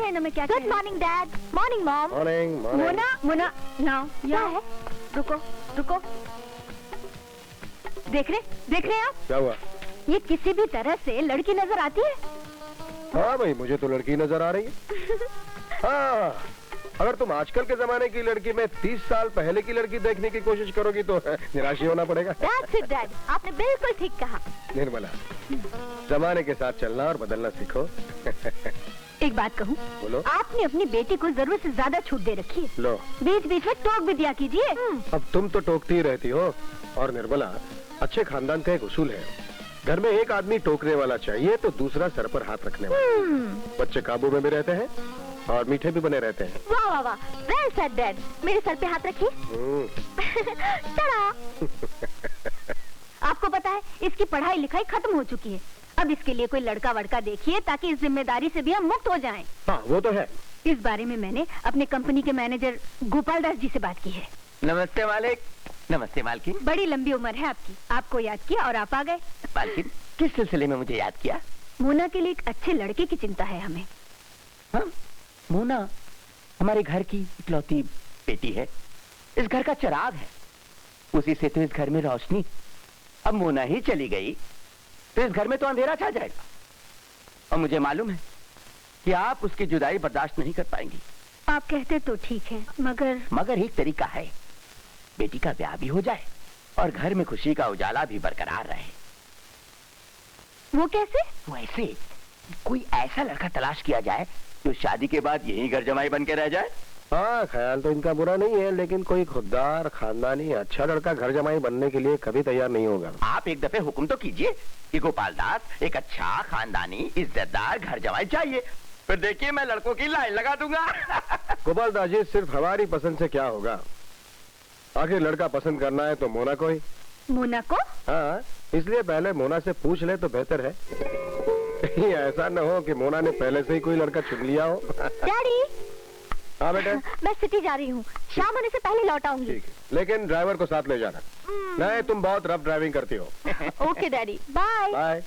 रहे हैं ना मैं क्या। Good morning dad. Morning mom. Morning morning. Mona Mona now क्या है? रुको रुको, देख रहे आप? क्या हुआ? ये किसी भी तरह से लड़की नजर आती है? हाँ भाई, मुझे तो लड़की नजर आ रही है। हाँ, अगर तुम आजकल के जमाने की लड़की में 30 साल पहले की लड़की देखने की कोशिश करोगी तो निराश ही होना पड़ेगा। That's it, Dad. आपने बिल्कुल ठीक कहा। निर्मला, जमाने के साथ चलना और बदलना सीखो। एक बात कहूँ? बोलो। आपने अपनी बेटी को जरूरत से ज्यादा छूट दे रखी है। लो, बीच बीच में टोक भी दिया कीजिए। अब तुम तो टोकती ही रहती हो। और निर्मला, अच्छे खानदान का एक उसूल है, घर में एक आदमी टोकने वाला चाहिए तो दूसरा सर पर हाथ रखने वाला। बच्चे काबू में भी रहते हैं और मीठे भी बने रहते हैं। वाह वाह वाह, वेल सेड डैड। मेरे सर पे हाथ रखिए। आपको पता है इसकी पढ़ाई लिखाई खत्म हो चुकी है। अब इसके लिए कोई लड़का वड़का देखिए ताकि इस जिम्मेदारी से भी हम मुक्त हो जाएं। हाँ, वो तो है। इस बारे में मैंने अपने कंपनी के मैनेजर गोपाल दास जी से बात की है। नमस्ते मालिक। नमस्ते मालकिन। बड़ी लंबी उम्र है आपकी, आपको याद किया और आप आ गए। मालकिन, किस सिलसिले में मुझे याद किया? मोना के लिए एक अच्छे लड़के की चिंता है हमें। हाँ, मोना हमारे घर की इकलौती बेटी है, इस घर का चिराग है, उसी से तो इस घर में रोशनी। अब मोना ही चली गई तो इस घर में तो अंधेरा छा जाएगा। और मुझे मालूम है कि आप उसकी जुदाई बर्दाश्त नहीं कर पाएंगी। आप कहते तो ठीक है, मगर एक तरीका है, बेटी का ब्याह भी हो जाए और घर में खुशी का उजाला भी बरकरार रहे। वो कैसे? वो ऐसे, कोई ऐसा लड़का तलाश किया जाए जो शादी के बाद यही घर जमाई बन के रह जाए। हाँ, ख्याल तो इनका बुरा नहीं है, लेकिन कोई खुददार खानदानी अच्छा लड़का घर जमाई बनने के लिए कभी तैयार नहीं होगा। आप एक दफे हुक्म तो कीजिए कि गोपाल दास एक अच्छा खानदानी इज्जतदार घर जमाई चाहिए, फिर देखिए मैं लड़कों की लाइन लगा दूंगा। गोपाल दास जी, सिर्फ हमारी पसंद से क्या होगा? आखिर लड़का पसंद करना है तो मोना को ही। मोना को? हाँ, इसलिए पहले मोना से पूछ ले तो बेहतर है। कहीं ऐसा न हो कि मोना ने पहले से ही कोई लड़का चुन लिया हो। डैडी। हाँ बेटा। मैं सिटी जा रही हूँ, शाम होने से पहले लौट आऊंगी। ठीक है, लेकिन ड्राइवर को साथ ले जाना। नहीं, तुम बहुत रफ ड्राइविंग करती हो। Okay daddy, bye bye.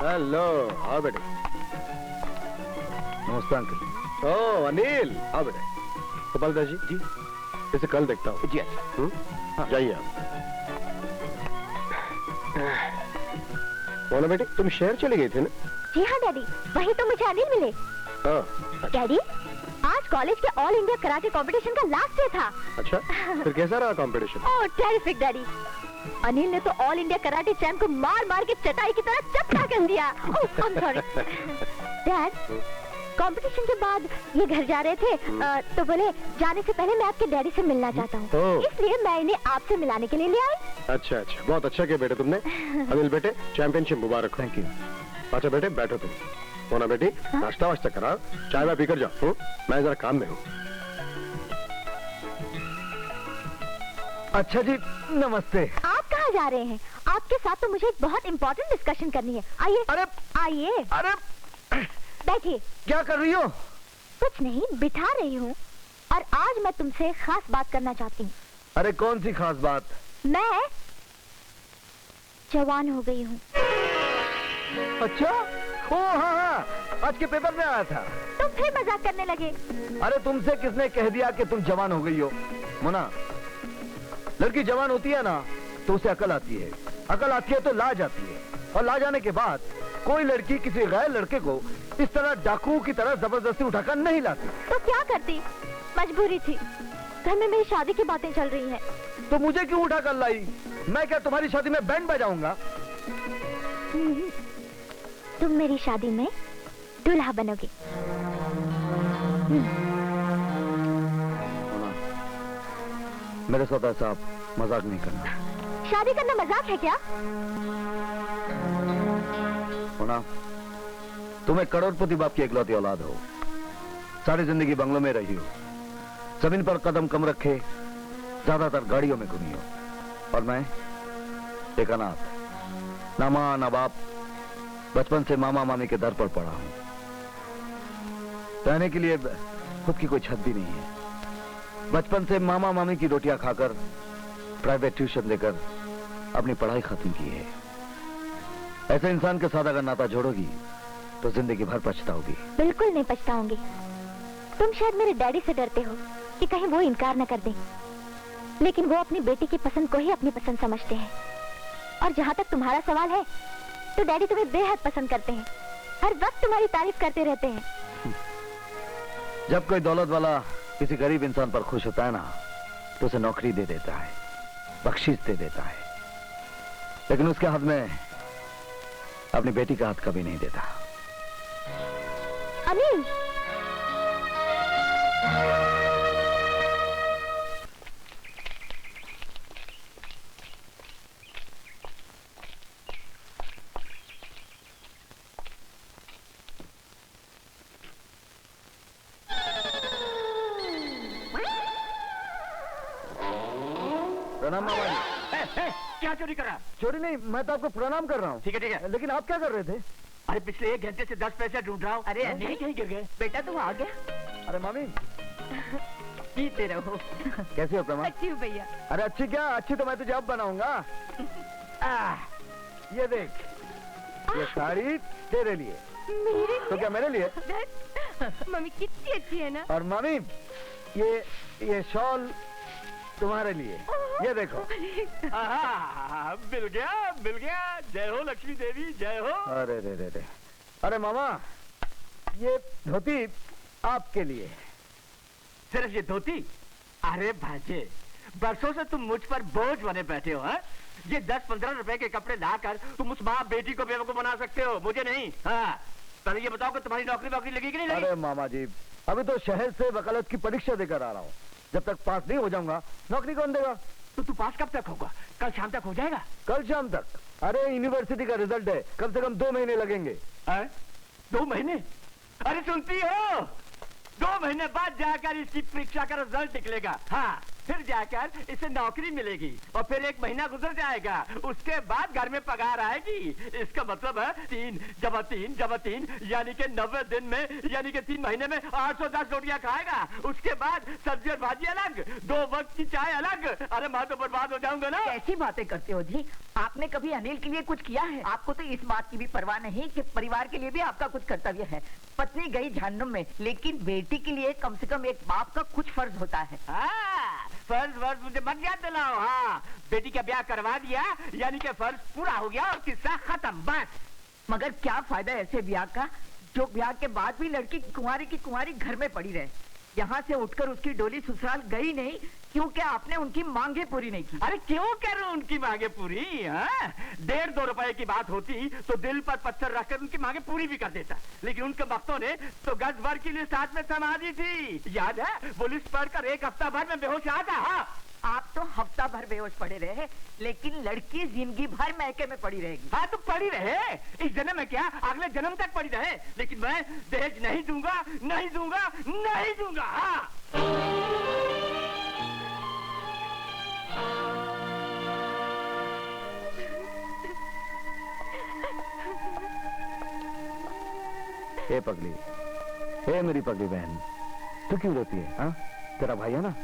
Hello, आओ बेटे। नमस्ते अंकल। ओ अनिल, आओ बेटे। गोपाल दास जी, इसे कल देखता हूँ। जी अच्छा। जाइए आप। मोना बेटी, तुम शहर चली गई थी ना? जी हाँ डैडी, वही तो मुझे अनिल मिले। डैडी, आज कॉलेज के ऑल इंडिया कराटे कंपटीशन का लास्ट डे था। अच्छा, फिर कैसा रहा कंपटीशन? ओह टेरिफिक डैडी। अनिल ने तो ऑल इंडिया कराटे चैंप को मार मार के चटाई की तरह चपटा कर दिया। Oh I am sorry. Dad, competition के बाद ये घर जा रहे थे तो बोले जाने से पहले मैं आपके डैडी से मिलना चाहता हूँ, इसलिए मैं इन्हें आपसे मिलाने के लिए ले आई। अच्छा अच्छा, बहुत अच्छा किया बेटे तुमने। अनिल बेटे, चैंपियनशिप मुबारक। Thank you. अच्छा बेटे, बैठो तुम। मोना बेटी, नाश्ता वाश्ता करा, चाय वाय पीकर जाओ। मैं जरा काम में हूँ। अच्छा जी, नमस्ते। आप कहाँ जा रहे हैं? आपके साथ तो मुझे एक बहुत इम्पोर्टेंट डिस्कशन करनी है। आइए। अरे आइए। अरे बैठिए। क्या कर रही हो? कुछ नहीं, बिठा रही हूँ। और आज मैं तुमसे खास बात करना चाहती हूँ। अरे कौन सी खास बात? मैं जवान हो गई हूँ। अच्छा, ओ हाँ हाँ, आज के पेपर में आया था। तुम फिर मजाक करने लगे। अरे तुमसे किसने कह दिया कि तुम जवान हो गई हो? मोना, लड़की जवान होती है ना तो उसे अकल आती है, अकल आती है तो लाज आती है, और लाज आने के बाद कोई लड़की किसी गैर लड़के को इस तरह डाकुओं की तरह जबरदस्ती उठाकर नहीं लाती। तो क्या करती? मजबूरी थी, घर में मेरी शादी की बातें चल रही हैं। तो मुझे क्यों उठाकर लाई? मैं क्या तुम्हारी शादी में बैंड बजाऊंगा? तुम मेरी शादी में दूल्हा बनोगे। मोना, मेरे साथ ऐसा आप मजाक नहीं करना। शादी करना मजाक है क्या? मोना, तुम एक करोड़पति बाप की इकलौती औलाद हो। सारी जिंदगी बंगलों में रही हो, जमीन पर कदम कम रखे ज्यादातर गाड़ियों में घूमी हो। और मैं एक अनाथ, ना मां ना बाप, बचपन से मामा मामी के दर पर पड़ा हूं। रहने के लिए खुद की कोई छत भी नहीं है। बचपन से मामा मामी की रोटियां खाकर, प्राइवेट ट्यूशन देकर अपनी पढ़ाई खत्म की है। ऐसे इंसान के साथ अगर नाता जोड़ोगी तो जिंदगी भर पछताओगी। बिल्कुल नहीं पछताऊंगी। तुम शायद मेरे डैडी से डरते हो कि कहीं वो इनकार न कर दें, लेकिन वो अपनी बेटी की पसंद को ही अपनी पसंद समझते हैं। और जहाँ तक तुम्हारा सवाल है, तो डैडी तुम्हें बेहद पसंद करते हैं, हर वक्त तुम्हारी तारीफ करते रहते हैं। जब कोई दौलत वाला किसी गरीब इंसान पर खुश होता है ना, तो उसे नौकरी दे देता है, बख्शीश दे देता है, लेकिन उसके हाथ में अपनी बेटी का हाथ कभी नहीं देता। अनिल, प्रणाम मामा जी। क्या चोरी कर रहा? चोरी नहीं, मैं तो आपको प्रणाम कर रहा हूँ। ठीक है। लेकिन आप क्या कर रहे थे? अरे पिछले 1 घंटे से 10 पैसे ढूंढ रहा हूँ। अरे अनिल, कहीं गिर गए। बेटा तुम आ गया। अरे मामी, जीते रहो। कैसी हो प्रमा? अच्छी हूँ भैया। अरे अच्छी क्या, अच्छी तो मैं तुझे अब बनाऊंगा। ये देख, ये साड़ी तेरे लिए। मेरे तो क्या मेरे लिए? मम्मी कितनी अच्छी है ना। और मामी, ये शॉल तुम्हारे लिए। ये देखो। मिल गया। जय हो लक्ष्मी देवी, जय हो। अरे रे। अरे मामा, ये धोती आपके लिए। सिर्फ ये धोती? अरे भांजे, बरसों से तुम मुझ पर बोझ बने बैठे हो। हैं? ये 10-15 रुपए के कपड़े लाकर तुम उस माँ बेटी को बेवकूफ बना सकते हो, मुझे नहीं। हाँ, पहले ये बताओ कि तुम्हारी नौकरी लगी कि नहीं लगी? अरे मामा जी, अभी तो शहर से वकालत की परीक्षा देकर आ रहा हूँ। जब तक पास नहीं हो जाऊंगा, नौकरी कौन देगा? तो तू पास कब तक होगा? कल शाम तक हो जाएगा? कल शाम तक? अरे यूनिवर्सिटी का रिजल्ट है, कम से कम 2 महीने लगेंगे। 2 महीने? अरे सुनती हो, 2 महीने बाद जाकर इसकी परीक्षा का रिजल्ट निकलेगा। हाँ, फिर जाकर इसे नौकरी मिलेगी और फिर 1 महीना गुजर जाएगा, उसके बाद घर में पगार आएगी। इसका मतलब है 3 जमा 3 यानी कि 90 दिन में, यानी कि 3 महीने में 810 रोटियां खाएगा। उसके बाद सब्जी और भाजी अलग, 2 वक्त की चाय अलग। अरे मैं तो बर्बाद हो जाऊंगा ना। कैसी बातें करते हो जी? आपने कभी अनिल के लिए कुछ किया है? आपको तो इस बात की भी परवाह नहीं कि परिवार के लिए भी आपका कुछ कर्तव्य है। पत्नी गई जहन्नुम में, लेकिन बेटी के लिए कम से कम एक बाप का कुछ फर्ज होता है। फर्ज मुझे मत याद दिलाओ। हाँ, बेटी का ब्याह करवा दिया, यानी कि फर्ज पूरा हो गया और किस्सा खत्म, बस। मगर क्या फायदा ऐसे ब्याह का जो ब्याह के बाद भी लड़की कुंवारी की कुंवारी घर में पड़ी रहे। यहाँ से उठकर उसकी डोली ससुराल गई नहीं क्योंकि आपने उनकी मांगे पूरी नहीं की। अरे क्यों करूं उनकी मांगे पूरी? 1.5-2 रुपए की बात होती तो दिल पर पत्थर रखकर उनकी मांगे पूरी भी कर देता, लेकिन उनके वक्तों ने तो गज भर की लिस्ट हाथ में थमा दी थी। याद है, वो लिस्ट पढ़कर 1 हफ्ता भर में बेहोश रहा था। हाँ, आप तो हफ्ता भर बेहोश पड़े रहे, लेकिन लड़की जिंदगी भर मैके में पड़ी रहेगी। हाँ, तो पड़ी रहे, इस जन्म में क्या अगले जन्म तक पड़ी रहे, लेकिन मैं दहेज नहीं दूंगा, नहीं दूंगा, नहीं दूंगा। हाँ। हे पगली, हे मेरी पगली बहन, तू क्यों रोती है? हाँ, तेरा भाई है ना।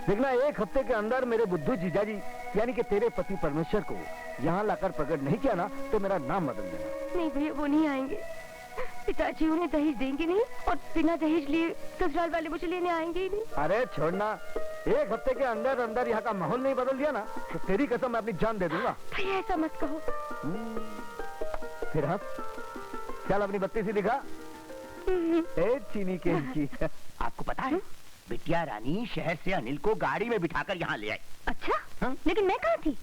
देखना, 1 हफ्ते के अंदर मेरे बुद्धू जीजाजी यानी कि तेरे पति परमेश्वर को यहाँ लाकर प्रकट नहीं किया ना, तो मेरा नाम बदल देना। नहीं भैया, वो नहीं आएंगे। पिताजी उन्हें दहेज देंगे नहीं और बिना दहेज लिए ससुराल वाले मुझे लेने आएंगे ही नहीं। अरे छोड़ना, 1 हफ्ते के अंदर अंदर यहाँ का माहौल नहीं बदल दिया ना, तो तेरी कसम मैं अपनी जान दे दूंगा। भैया ऐसा मत कहो। फिर हंस, चल अपनी बत्ती सी दिखा। ए चीनी के आपको पता है, बिटिया रानी शहर से अनिल को गाड़ी में बिठाकर यहाँ ले आई। अच्छा? हाँ? लेकिन मैं कहाँ थी?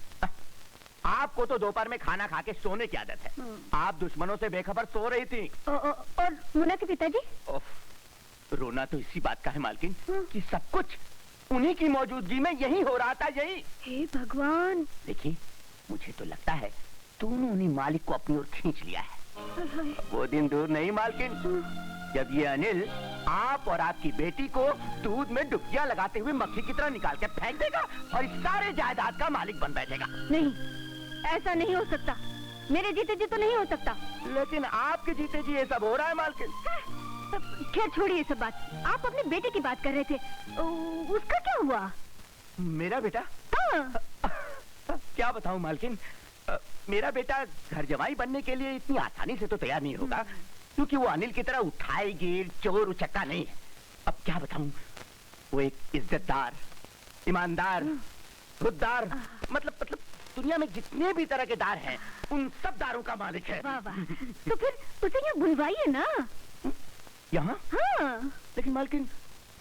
आपको तो दोपहर में खाना खा के सोने की आदत है। आप दुश्मनों से बेखबर सो रही थी। और मुन्ना के पिताजी? रोना तो इसी बात का है मालकिन कि सब कुछ उन्हीं की मौजूदगी में यही हो रहा था, यही। हे भगवान। देखिए, मुझे तो लगता है तूने उन्हीं मालिक को अपनी ओर खींच लिया है। वो दिन दूर नहीं मालकिन, जब ये अनिल आप और आपकी बेटी को दूध में डुबकियां लगाते हुए मक्खी की तरह निकाल के फेंक देगा और इस सारे जायदाद का मालिक बन बैठेगा। नहीं, ऐसा नहीं हो सकता। मेरे जीते जी तो नहीं हो सकता। लेकिन आपके जीते जी ये सब हो रहा है मालकिन। खैर छोड़िए सब बात। आप अपने बेटे की बात कर रहे थे, उसका क्या हुआ? मेरा बेटा? हाँ। क्या बताऊं मालकिन, मेरा बेटा घर जमाई बनने के लिए इतनी आसानी से तो तैयार नहीं होगा, क्योंकि वो अनिल की तरह उठाई गिर चोर उचक्का नहीं है। अब क्या बताऊं, वो एक इज्जतदार, ईमानदार, खुददार, मतलब दुनिया में जितने भी तरह के दार हैं, उन सब दारों का मालिक है। वाह वाह। तो फिर उसे यहाँ बुलवाइए ना। यहाँ? हाँ। लेकिन मालकिन,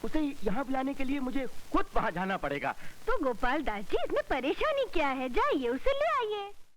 उसे यहाँ बुलाने के लिए मुझे खुद वहाँ जाना पड़ेगा। तो गोपाल दास जी, इसमें परेशानी क्या है? जाइए, उसे ले आइए।